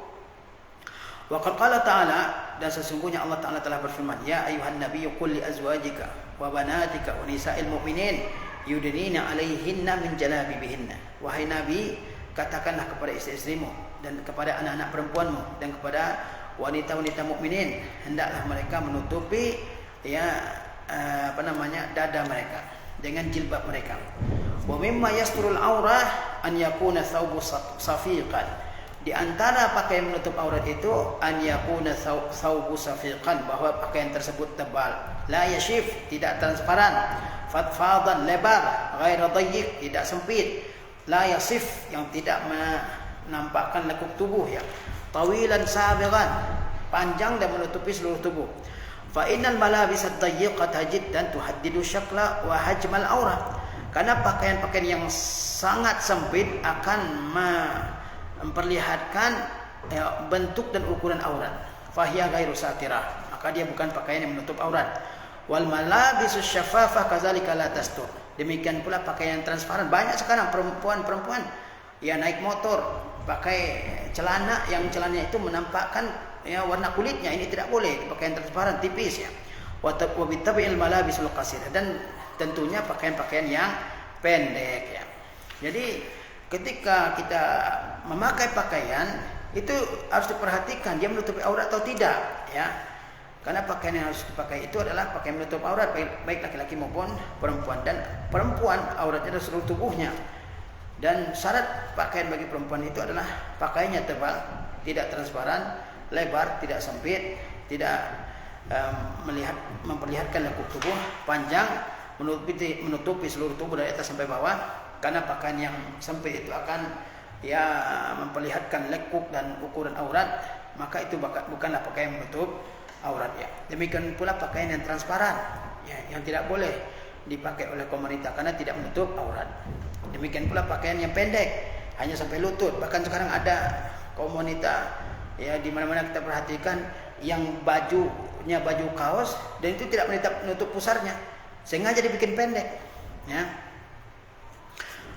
Wa qala ta'ala, dan sesungguhnya Allah Ta'ala telah berfirman, ya ayuhan nabiyyu qul li azwajika wa banatika wa nisa'il mu'minin yudnina 'alaihinna min jalabibihinna, wahai nabi, katakanlah kepada istri-istrimu dan kepada anak-anak perempuanmu dan kepada wanita-wanita mukminin, hendaklah mereka menutupi dada mereka dengan jilbab mereka. Wa mimma yasturul aurah an yakuna thawbu safiqan, di antara pakaian menutup aurat itu an yakuna thawbu safiqan, bahwa pakaian tersebut tebal, la yashif, tidak transparan, fatfadan, lebar, ghaira dayyiq, tidak sempit, la yasif, yang tidak menampakkan lekuk tubuh, ya, tawilan sabighan, panjang dan menutupi seluruh tubuh. Fa innal malabis ad-dayyiqata jiddan tuhaddidu syakla wa hajmal aurah, karena pakaian-pakaian yang sangat sempit akan memperlihatkan bentuk dan ukuran aurat. Fahiya ghairu satirah, maka dia bukan pakaian yang menutup aurat. Wal malabisus syafafah kadzalika la tastur, demikian pula pakaian transparan. Banyak sekarang perempuan ya naik motor pakai celana yang celananya itu menampakkan ya warna kulitnya, ini tidak boleh, pakaian transparan tipis, ya. Wa bitabi'il malabisul qasirah, dan tentunya pakaian-pakaian yang pendek, ya. Jadi ketika kita memakai pakaian itu harus diperhatikan dia menutupi aurat atau tidak, ya. Karena pakaian yang harus dipakai itu adalah pakaian menutup aurat, baik laki-laki maupun perempuan. Dan perempuan auratnya adalah seluruh tubuhnya. Dan syarat pakaian bagi perempuan itu adalah pakaiannya tebal, tidak transparan, lebar, tidak sempit, tidak memperlihatkan lekuk tubuh, panjang, menutupi seluruh tubuh dari atas sampai bawah. Karena pakaian yang sempit itu akan ya memperlihatkan lekuk dan ukuran aurat, maka itu bukanlah pakaian menutup aurat, ya. Demikian pula pakaian yang transparan, ya, yang tidak boleh dipakai oleh wanita karena tidak menutup aurat. Demikian pula pakaian yang pendek, hanya sampai lutut. Bahkan sekarang ada kaum wanita, ya, di mana-mana kita perhatikan yang bajunya baju kaos dan itu tidak menutup pusarnya, sengaja dibikin pendek, ya.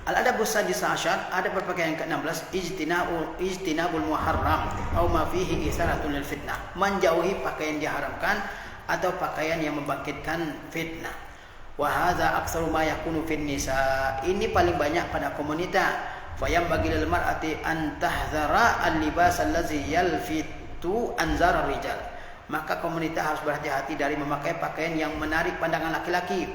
Al-adabus sadis asyar, ada berpakaian yang ke-16, ijtinabul muharram atau ma fihi isaratun lil fitnah, menjauhi pakaian diharamkan atau pakaian yang membangkitkan fitnah. Wa hadza aktsaru ma yakunu fin nisa, ini paling banyak pada kaum wanita. Fayam bagi lil mar'ati an tahzara al-libas allazi yalfitu anzar rijal. Maka kaum wanita harus berhati-hati dari memakai pakaian yang menarik pandangan laki-laki.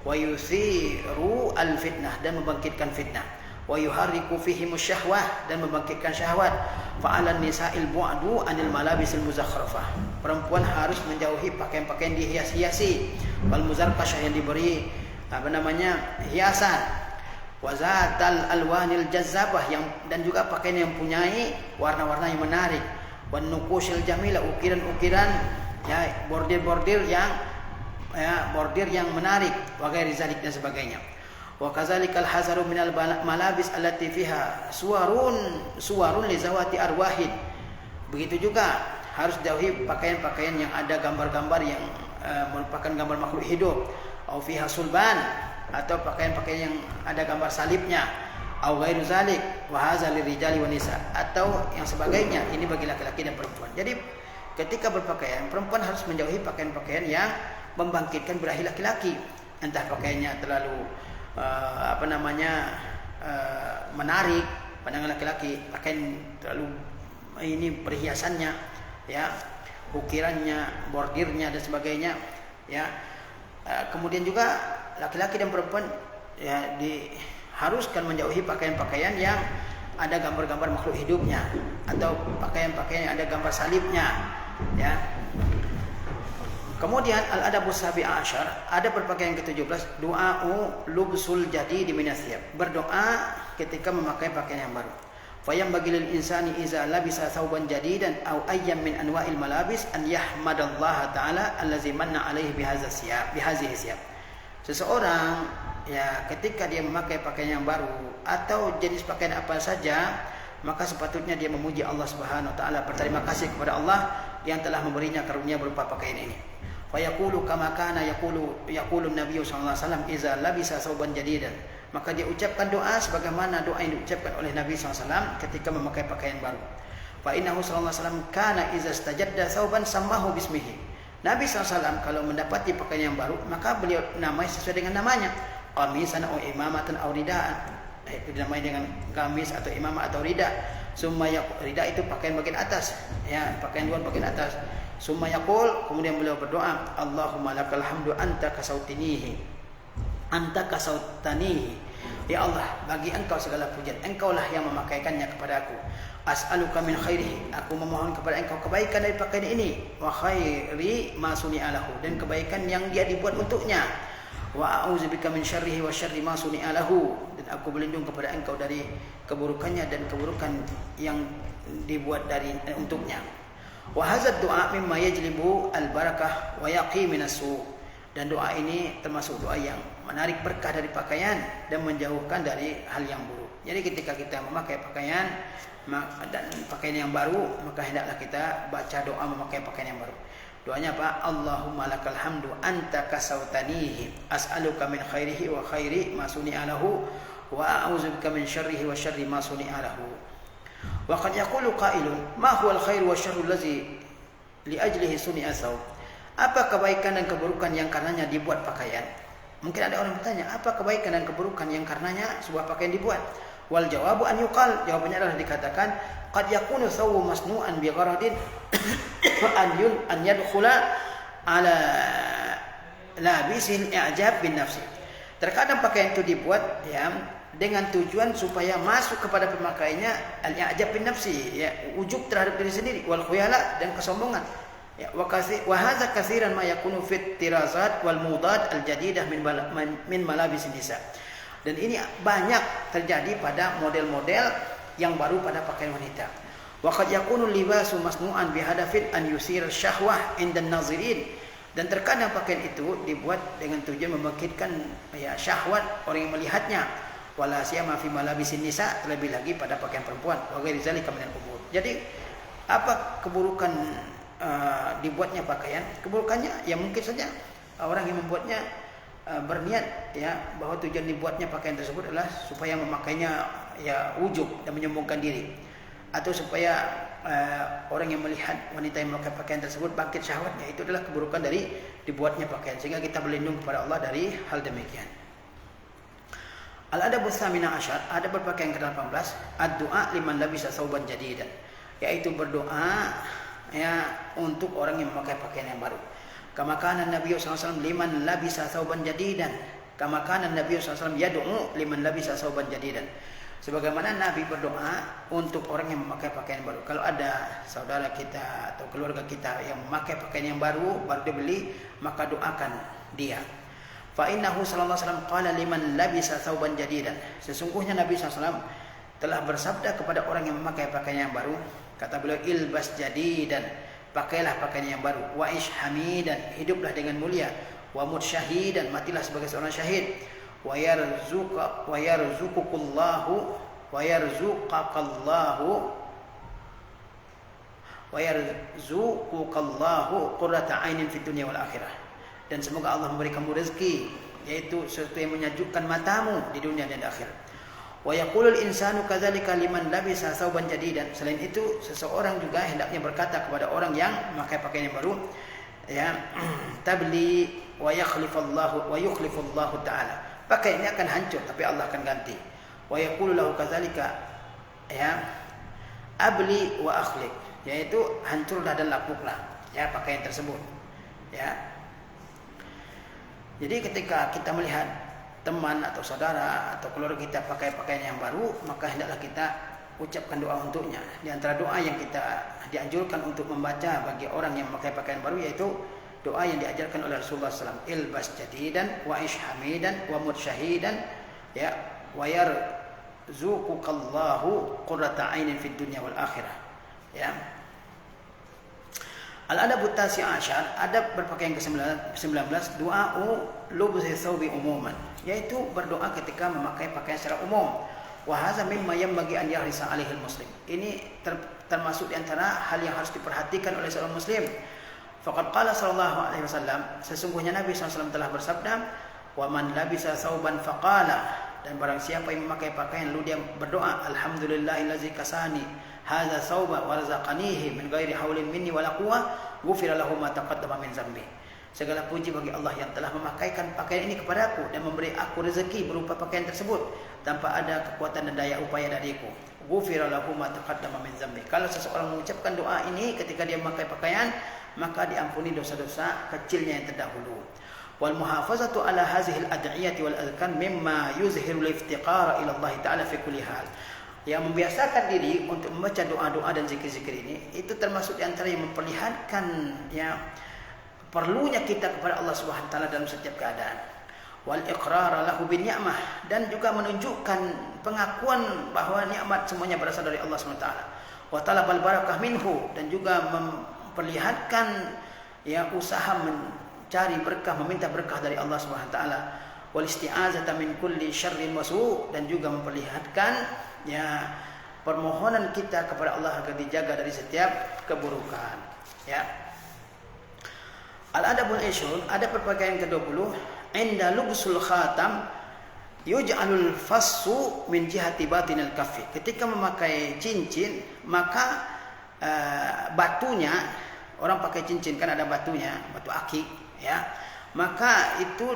Wa yusiru al-fitnah, dan membangkitkan fitnah. Wa yuharriku fihi musyahwah, dan membangkitkan syahwat. Fa'alan nisa'il bu'du anil malabisil muzakhrafah. Perempuan harus menjauhi pakaian-pakaian dihias-hiasi, wal muzarqashah, yang diberi hiasan, wazatal alwanil jazzabah, dan juga pakaian yang mempunyai warna-warna yang menarik, wan nuqushil jamila, ukiran-ukiran, ya, bordir-bordir yang bordir yang menarik, wa ghairi zalik, dan sebagainya. Wa kadzalikal hazaru minal malabis allati fiha suwarun li zawati arwahin. Begitu juga harus jauhi pakaian-pakaian yang ada gambar-gambar yang merupakan gambar makhluk hidup, au fiha sulban, atau pakaian-pakaian yang ada gambar salibnya, au ghairu zalik wa hadza lirijali wan nisa, atau yang sebagainya. Ini bagi laki-laki dan perempuan. Jadi ketika berpakaian, perempuan harus menjauhi pakaian-pakaian yang membangkitkan birahi laki-laki, entah pakaiannya terlalu menarik pandangan laki-laki, pakaian terlalu ini perhiasannya, ya, ukirannya, bordirnya, dan sebagainya, ya. Kemudian juga laki-laki dan perempuan, ya, diharuskan menjauhi pakaian-pakaian yang ada gambar-gambar makhluk hidupnya, atau pakaian-pakaian yang ada gambar salibnya, ya. Kemudian al-adabus sabi asyar, ada berpakaian ke-17, du'a'u lubsul jadid minas thiyab, berdoa ketika memakai pakaian yang baru. Fayam bagi lil insani iza labisa thawban jadidan aw ayyam min anwa'il malabis an yahmadallaha ta'ala allazi manna alaihi bihazihi siyab. Seseorang, ya, ketika dia memakai pakaian yang baru atau jenis pakaian apa saja, maka sepatutnya dia memuji Allah Subhanahu wa taala, berterima kasih kepada Allah yang telah memberinya karunia berupa pakaian ini. Fa yaqulu kama kana yaqulu Nabi sallallahu alaihi wasallam iza labisa thawban jadidan. Maka dia ucapkan doa sebagaimana doa yang diucapkan oleh Nabi SAW ketika memakai pakaian baru. Fa innahu sallallahu alaihi wasallam kana iza istajadda thawban sammahu bismihi. Nabi SAW kalau mendapati pakaian yang baru, maka beliau namai sesuai dengan namanya. Qamisan atau imamatan atau ridaan. Itu dinamai dengan gamis atau imamah atau rida. Summa rida itu pakaian bagian atas, ya, pakaian luar bagian atas. Summa yaqul, kemudian beliau berdoa, Allahumma lakal hamdu anta kasautanihi. Ya Allah, bagi Engkau segala pujian, Engkaulah yang memakaikannya kepada aku. As'aluka min khairihi, aku memohon kepada Engkau kebaikan dari pakaian ini, wa khairi ma suni'a lahu, dan kebaikan yang dia dibuat untuknya. Wa a'udzubika min syarrihi wa syarri ma suni'a lahu, dan aku berlindung kepada Engkau dari keburukannya dan keburukan yang dibuat untuknya. Wa hadzal du'a mimma yajlibu al-barakah wa yaqi minas su'. Dan doa ini termasuk doa yang menarik berkah dari pakaian dan menjauhkan dari hal yang buruk. Jadi ketika kita memakai pakaian dan pakaian yang baru, maka hendaklah kita baca doa memakai pakaian yang baru. Doanya apa? Allahumma lakal hamdu anta kasautanihi, as'aluka min khairihi wa khairi ma suni'a lahu, wa a'udzubika min syarrihi wa syarri ma suni'a lahu. Wa qad yaqulu qailun ma huwa al-khairu wa syarru allazi li ajlihi suni'a thawb. Apa kebaikan dan keburukan yang karenanya dibuat pakaian? Mungkin ada orang bertanya, apa kebaikan dan keburukan yang karenanya sebuah pakaian dibuat? Wal jawabu an yuqal, jawabannya adalah dikatakan qad yakunu thawbu masnu'an bi gharadin an yadkhula ala labisil i'jab bin nafsi. Terkadang pakaian itu dibuat, ya, dengan tujuan supaya masuk kepada pemakainya al-i'jab bin nafsi, ya, ujub terhadap diri sendiri, wal khuyala, dan kesombongan. Ya, wa hadza katsiran ma yakunu fit tirazat wal mudat al jadidah min malabis nisa. Dan ini banyak terjadi pada model-model yang baru pada pakaian wanita. Wa qad yakunu libasu masnu'an bi hadafin an yusir syahwah indan nazirin. Dan terkadang pakaian itu dibuat dengan tujuan membangkitkan, ya, syahwat orang yang melihatnya. Wala siyama fi malabis nisa, terlebih lagi pada pakaian perempuan. Wa ghairi zalika minal umur. Jadi apa keburukan dibuatnya pakaian? Keburukannya, ya, mungkin saja orang yang membuatnya berniat, ya, bahwa tujuan dibuatnya pakaian tersebut adalah supaya memakainya, ya, ujub dan menyombongkan diri, atau supaya orang yang melihat wanita yang memakai pakaian tersebut bangkit syahwatnya. Itu adalah keburukan dari dibuatnya pakaian, sehingga kita berlindung kepada Allah dari hal demikian. Al-adabus tsamina asyar, ada berpakaian ke-18, ad-du'a liman labisa sauban jadidan, yaitu berdoa ya untuk orang yang memakai pakaian yang baru. Kama kana Nabi sallallahu alaihi wasallam liman labisa sauban jadidan, kama kana Nabi sallallahu alaihi wasallam yad'u liman labisa sauban jadidan. Sebagaimana Nabi berdoa untuk orang yang memakai pakaian baru. Kalau ada saudara kita atau keluarga kita yang memakai pakaian yang baru dibeli, maka doakan dia. Fa innahu sallallahu alaihi wasallam qala liman labisa thawban jadidan. Sesungguhnya Nabi sallallahu telah bersabda kepada orang yang memakai pakaian yang baru, kata beliau, ilbas jadidan, pakailah pakaian yang baru, wa ish hamidan, hiduplah dengan mulia, wa mut syahidan, matilah sebagai seorang syahid, wa yarzuqukallahu qurrata ainin fid dunya wal akhirah. Dan semoga Allah memberi kamu rezeki, yaitu sesuatu yang menyejukkan matamu di dunia dan di akhirat. Wa yaqulul insanu kadzalika liman labisa thawban jadidan. Selain itu, seseorang juga hendaknya berkata kepada orang yang memakai pakaian yang baru, ya, tabli wa yukhlifullahu ta'ala. Pakaian ini akan hancur tapi Allah akan ganti. Wa yaqulu lahu kadzalika, ya, abli wa akhlif, yaitu hancurlah dan lapuklah ya pakaian tersebut. Ya. Jadi ketika kita melihat teman atau saudara atau keluarga kita pakai pakaian yang baru, maka hendaklah kita ucapkan doa untuknya. Di antara doa yang kita dianjurkan untuk membaca bagi orang yang memakai pakaian baru, yaitu doa yang diajarkan oleh Rasulullah SAW. Ilbas jadidan wa ish hamidan wa mut syahidan, ya, wa yarzuqukallahu qurrata ainin fid dunya wal akhirah. Ya. Al-adabut tasi' asyar, adab berpakaian ke-19, du'a'u lubsi thawbi umuman, yaitu berdoa ketika memakai pakaian secara umum. Wa hadza mimma yanbaghi an yahrisa 'alaihi al-muslim. Ini termasuk di antara hal yang harus diperhatikan oleh seorang muslim. Faqad qala sallallahu alaihi wasallam, sesungguhnya Nabi SAW telah bersabda, wa man labisa thawban faqala, dan barang siapa yang memakai pakaian lalu dia berdoa, alhamdulillahillazi kasani hadza thawba wa razaqanihi min ghairi haulin minni wala quwwah, ghufira lahu ma taqaddama min dzambi. Segala puji bagi Allah yang telah memakaikan pakaian ini kepadaku dan memberi aku rezeki berupa pakaian tersebut tanpa ada kekuatan dan daya upaya dariku. Ghufira lahu ma taqaddama min dzambi. Kalau seseorang mengucapkan doa ini ketika dia memakai pakaian, maka diampuni dosa-dosa kecilnya yang terdahulu. Wal muhafazatu ala hadhihi al-ad'iyati wal adhkar mimma yuzhiru al-iftiqara ila Allah ta'ala fi kulli hal. Yang membiasakan diri untuk membaca doa-doa dan zikir-zikir ini, itu termasuk di antara yang memperlihatkan ya perlunya kita kepada Allah Subhanahu wa taala dalam setiap keadaan. Wal iqrara lahu bin ni'mah, dan juga menunjukkan pengakuan bahwa nikmat semuanya berasal dari Allah Subhanahu wa taala. Wa talabal barakah minhu, dan juga memperlihatkan ya usaha mencari berkah, meminta berkah dari Allah Subhanahu wa taala. Wal isti'azata min kulli syarrin wa su', dan juga memperlihatkan ya permohonan kita kepada Allah agar dijaga dari setiap keburukan. Ya. Al-adabul isyun, ada perpakaian ke-20, inda lubsul khatam yuj'alul fassu min jihati batinil kaffi. Ketika memakai cincin, maka batunya, orang pakai cincin kan ada batunya, batu akik, ya. Maka itu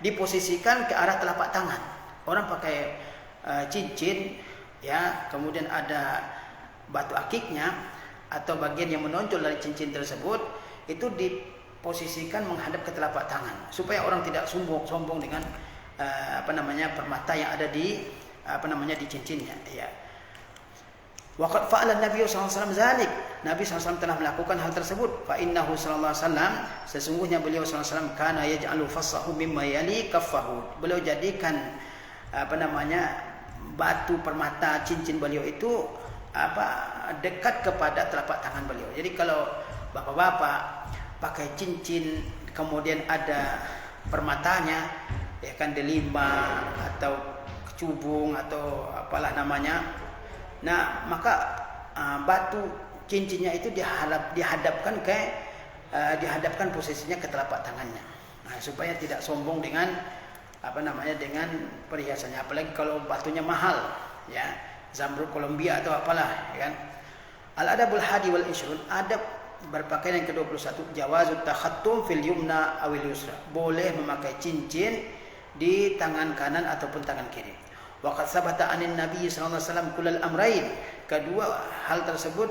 diposisikan ke arah telapak tangan. Orang pakai cincin, ya, kemudian ada batu akiknya atau bagian yang menonjol dari cincin tersebut, itu diposisikan menghadap ke telapak tangan supaya orang tidak sombong dengan permata yang ada di di cincinnya, ya. Waqad fa'ala Nabi sallallahu alaihi wasallam zalik. Nabi SAW telah melakukan hal tersebut. Fa innahu sallallahu alaihi wasallam, sesungguhnya beliau sallallahu alaihi wasallam kana yaj'alu fassahu mimma yali kaffahu. Beliau jadikan batu permata cincin beliau itu dekat kepada telapak tangan beliau. Jadi kalau bapak-bapak pakai cincin kemudian ada permatanya, ya kan, delima atau kecubung atau apalah namanya. Nah, maka batu cincinnya itu dihadapkan posisinya ke telapak tangannya. Nah, supaya tidak sombong dengan dengan perhiasannya, apalagi kalau batunya mahal, ya, zamrud Kolombia atau apalah, ya kan. Al-adabul hadi wal ishrun, adab berpakaian yang ke-21, jawazut takhattum fil yumna awil yusra. Boleh memakai cincin di tangan kanan ataupun tangan kiri. Wa qad sabata anin Nabi sallallahu alaihi wasallam kullal amrayn. Kedua hal tersebut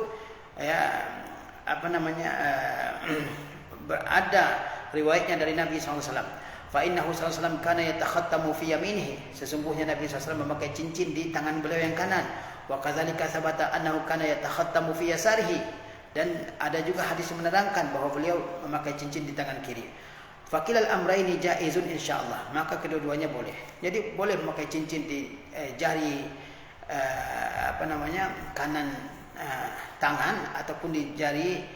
ada riwayatnya dari Nabi sallallahu alaihi wasallam. Fa innahu sallallahu alaihi wasallam kana yatakhattamu fi yaminihi. Sesungguhnya Nabi sallallahu alaihi wasallam memakai cincin di tangan beliau yang kanan. Wa kadzalika sabata annahu kana yatakhattamu fi yasarihi. Dan ada juga hadis yang menerangkan bahwa beliau memakai cincin di tangan kiri. Fakilal amraini jaizun insyaallah. Maka kedua-duanya boleh. Jadi boleh memakai cincin di jari kanan tangan ataupun di jari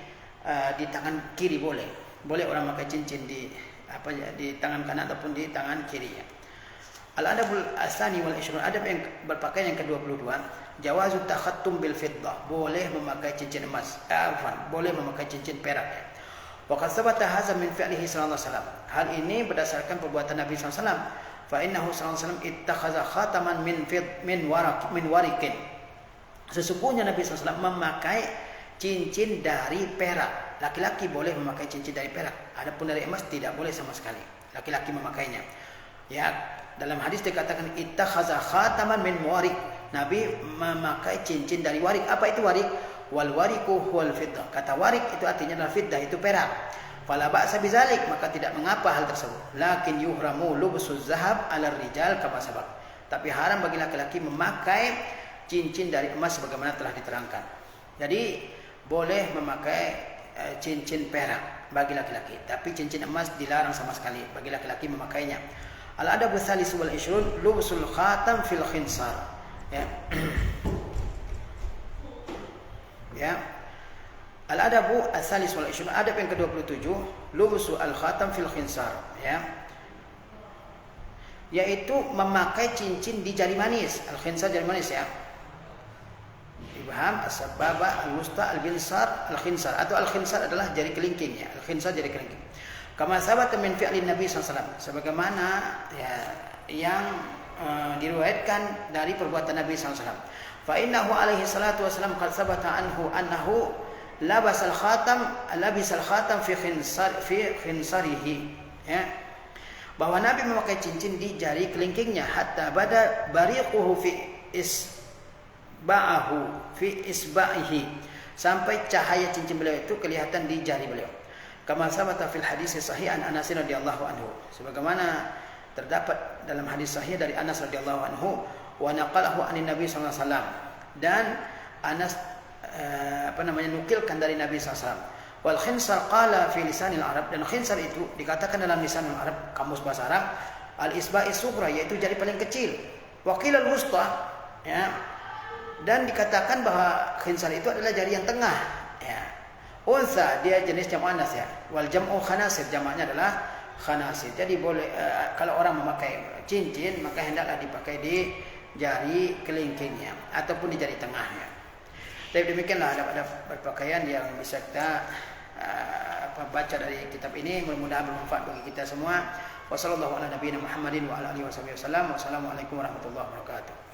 di tangan kiri boleh. Boleh orang memakai cincin di tangan kanan ataupun di tangan kiri. Al-adabul asani wal ishrun, adab yang berpakaian yang ke-22, jawazut takhattum bil fiddah, boleh memakai cincin emas. Boleh memakai cincin perak. Wa qad sabata hadza min fi'lihi sallallahu alaihi wasallam. Hal ini berdasarkan perbuatan Nabi sallallahu alaihi wasallam. Fa innahu sallallahu alaihi wasallam ittakhadha khataman min warikin. Sesungguhnya Nabi sallallahu alaihi wasallam memakai cincin dari perak. Laki-laki boleh memakai cincin dari perak. Adapun dari emas tidak boleh sama sekali. Laki-laki memakainya. Ya, dalam hadis dikatakan ittakhadha khataman min warik. Nabi memakai cincin dari warik. Apa itu warik? Wal wariku huwal fiddah. Kata warik itu artinya adalah fiddah, itu perak. Fala ba'sa bizalik, maka tidak mengapa hal tersebut. Lakin yuhramu lubsuz zahab 'ala rijal kama sabaq. Tapi haram bagi laki-laki memakai cincin dari emas sebagaimana telah diterangkan. Jadi boleh memakai cincin perak bagi laki-laki, tapi cincin emas dilarang sama sekali bagi laki-laki memakainya. Al-adabu tsalis wal 20 lubsul khatam fil khinsar. Ya. Ya. Al-adabu tsalis wal 20, adab yang ke-27, lubsul al-khatam fil khinsar, ya. Yaitu memakai cincin di jari manis. Al-khinsar jari manis, ya. Ibham, as-sababa, al-wusta, al-binsar, al-khinsar. Atau al-khinsar adalah jari kelingking, ya. Al-khinsar jari kelingking. Kama sabata min fi'lin Nabi sallallahu alaihi wasallam, sebagaimana ya yang diriwayatkan dari perbuatan Nabi sallallahu alaihi wasallam. Fa innahu alaihi salatu wasallam qad sabata annahu labasal khatam fi khinsarihi, ya. Bahwa Nabi memakai cincin di jari kelingkingnya hatta bada bariquhu fi isba'ihi, sampai cahaya cincin beliau itu kelihatan di jari beliau. Kama sabata fil hadis sahih an Anas radhiyallahu anhu, sebagaimana terdapat dalam hadis sahih dari Anas radhiyallahu anhu, wa naqalahu anin Nabi sallallahu alaihi wasallam, dan Anas nukilkan dari Nabi sallallahu alaihi wasallam. Wal khinsar qala fi lisanil Arab, dan khinsar itu dikatakan dalam lisanul Arab, kamus bahasa Arab, al isba'is sughra, yaitu jari paling kecil. Wa qila al wusta, ya, dan dikatakan bahwa khinsar itu adalah jari yang tengah, ya. Unsa dia jenis jamak anas, ya. Wal jam'u khanasir, jamaknya adalah khanasir. Jadi boleh kalau orang memakai cincin maka hendaklah dipakai di jari kelingkingnya ataupun di jari tengahnya. Tapi demikianlah adab-adab berpakaian yang bisa kita baca dari kitab ini. Mudah-mudahan bermanfaat bagi kita semua. Wassalamualaikum warahmatullahi wabarakatuh.